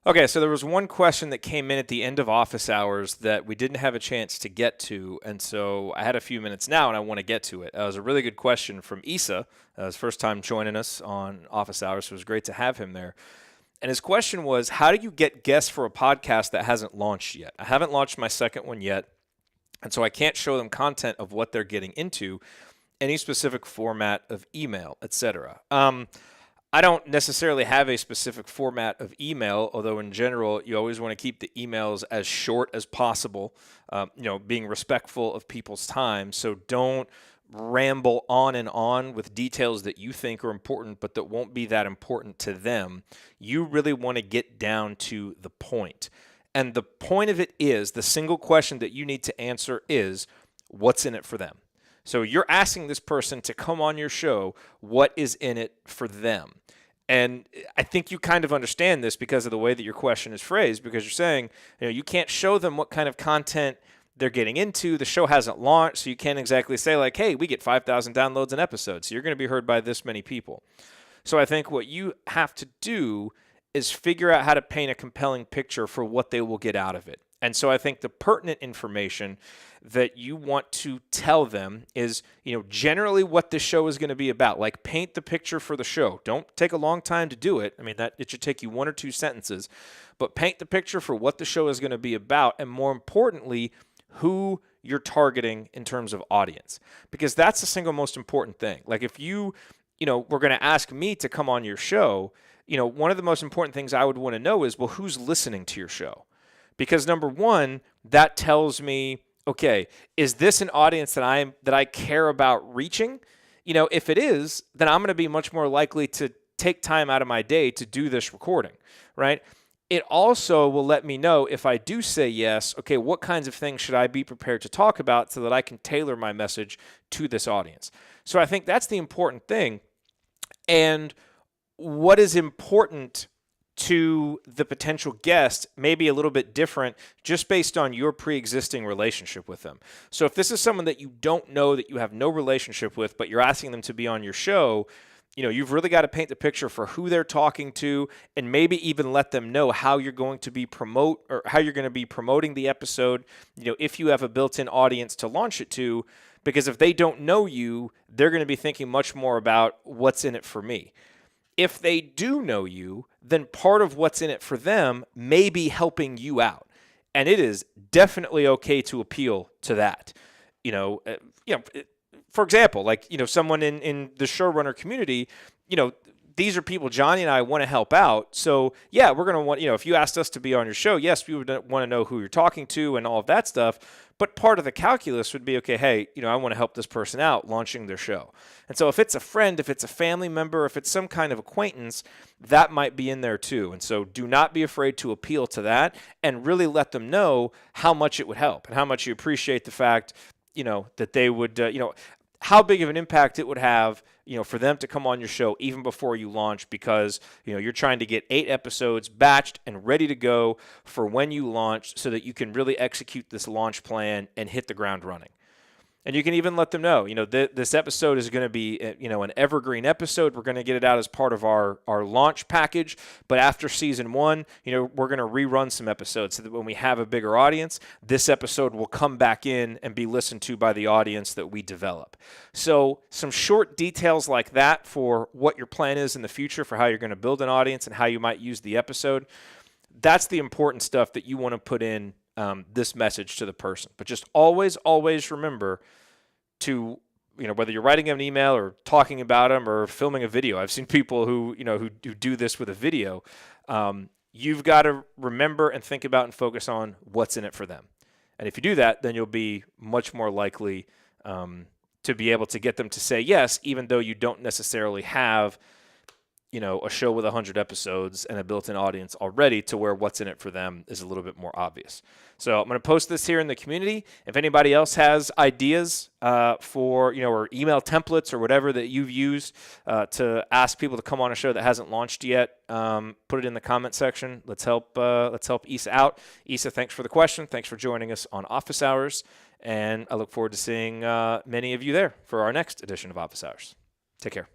Okay, so there was one question that came in at the end of office hours that we didn't have a chance to get to, and so I had a few minutes now, and I want to get to it. It was a really good question from Issa. His first time joining us on office hours, so it was great to have him there. And his question was, how do you get guests for a podcast that hasn't launched yet? I haven't launched my second one yet, and so I can't show them content of what they're getting into, any specific format of email, etc. I don't necessarily have a specific format of email, although in general, you always want to keep the emails as short as possible, being respectful of people's time. So don't ramble on and on with details that you think are important, but that won't be that important to them. You really want to get down to the point. And the point of it is, the single question that you need to answer is, what's in it for them? So you're asking this person to come on your show, what is in it for them? And I think you kind of understand this because of the way that your question is phrased, because you're saying, you can't show them what kind of content they're getting into. The show hasn't launched, so you can't exactly say like, hey, we get 5,000 downloads an episode, so you're going to be heard by this many people. So I think what you have to do is figure out how to paint a compelling picture for what they will get out of it. And so I think the pertinent information that you want to tell them is, generally what this show is going to be about. Like, paint the picture for the show. Don't take a long time to do it. I mean, that it should take you 1 or 2 sentences, but paint the picture for what the show is going to be about, and more importantly, who you're targeting in terms of audience, because that's the single most important thing. Like, if you were going to ask me to come on your show, one of the most important things I would want to know is, well, who's listening to your show? Because number one, that tells me, okay, is this an audience that I care about reaching? If it is, then I'm going to be much more likely to take time out of my day to do this recording, right? It also will let me know, if I do say yes, okay, what kinds of things should I be prepared to talk about so that I can tailor my message to this audience? So I think that's the important thing. And what is important to the potential guest may be a little bit different just based on your pre-existing relationship with them. So if this is someone that you don't know, that you have no relationship with, but you're asking them to be on your show, you've really got to paint the picture for who they're talking to, and maybe even let them know how you're going to be promoting the episode, if you have a built-in audience to launch it to, because if they don't know you, they're going to be thinking much more about what's in it for me. If they do know you, then part of what's in it for them may be helping you out. And it is definitely okay to appeal to that. For example, like, someone in the showrunner community, these are people Johnny and I want to help out. So yeah, we're going to want, if you asked us to be on your show, yes, we would want to know who you're talking to and all of that stuff. But part of the calculus would be, okay, hey, I want to help this person out launching their show. And so if it's a friend, if it's a family member, if it's some kind of acquaintance, that might be in there too. And so do not be afraid to appeal to that, and really let them know how much it would help and how much you appreciate the fact, that they would, how big of an impact it would have, for them to come on your show even before you launch, because, you're trying to get 8 episodes batched and ready to go for when you launch so that you can really execute this launch plan and hit the ground running. And you can even let them know, this episode is going to be, an evergreen episode. We're going to get it out as part of our launch package. But after season 1, we're going to rerun some episodes so that when we have a bigger audience, this episode will come back in and be listened to by the audience that we develop. So some short details like that for what your plan is in the future for how you're going to build an audience and how you might use the episode. That's the important stuff that you want to put in this message to the person. But just always, always remember to, whether you're writing them an email or talking about them or filming a video. I've seen people who do this with a video. You've got to remember and think about and focus on what's in it for them. And if you do that, then you'll be much more likely to be able to get them to say yes, even though you don't necessarily have a show with 100 episodes and a built-in audience already, to where what's in it for them is a little bit more obvious. So I'm going to post this here in the community. If anybody else has ideas for, or email templates or whatever that you've used to ask people to come on a show that hasn't launched yet, put it in the comment section. Let's help Issa out. Issa, thanks for the question. Thanks for joining us on Office Hours. And I look forward to seeing many of you there for our next edition of Office Hours. Take care.